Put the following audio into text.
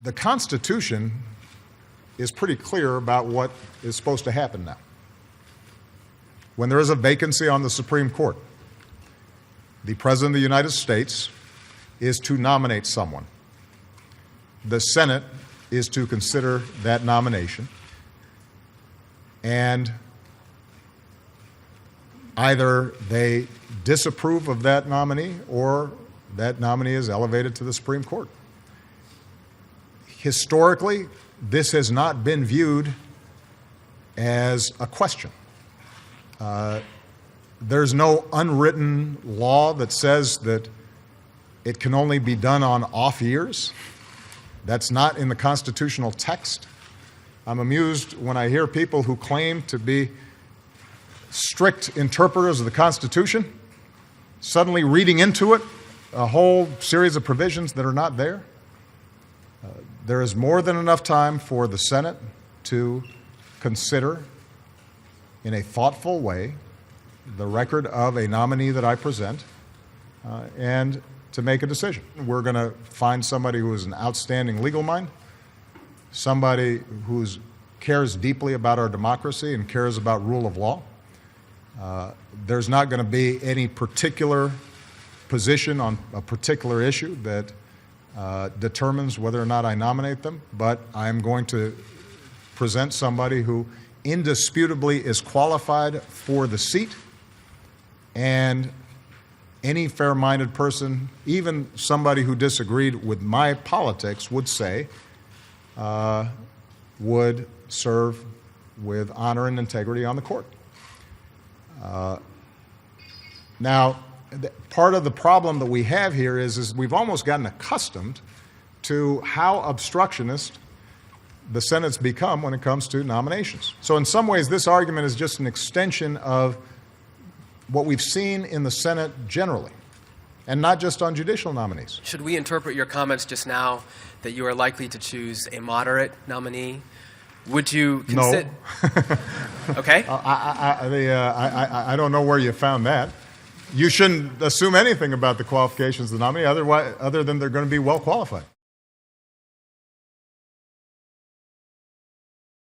The Constitution is pretty clear about what is supposed to happen now. When there is a vacancy on the Supreme Court, the President of the United States is to nominate someone. The Senate is to consider that nomination, and either they disapprove of that nominee or that nominee is elevated to the Supreme Court. Historically, this has not been viewed as a question. There's no unwritten law that says that it can only be done on off years. That's not in the constitutional text. I'm amused when I hear people who claim to be strict interpreters of the Constitution suddenly reading into it a whole series of provisions that are not there. There is more than enough time for the Senate to consider in a thoughtful way the record of a nominee that I present and to make a decision. We're going to find somebody who is an outstanding legal mind, somebody who cares deeply about our democracy and cares about rule of law. There's not going to be any particular position on a particular issue that determines whether or not I nominate them, but I'm going to present somebody who indisputably is qualified for the seat, and any fair-minded person, even somebody who disagreed with my politics, would say would serve with honor and integrity on the court. Now, part of the problem that we have here is we've almost gotten accustomed to how obstructionist the Senate's become when it comes to nominations. So in some ways, this argument is just an extension of what we've seen in the Senate generally, and not just on judicial nominees. Should we interpret your comments just now that you are likely to choose a moderate nominee? Would you consider? No. Okay. I don't know where you found that. You shouldn't assume anything about the qualifications of the nominee other than they're going to be well qualified.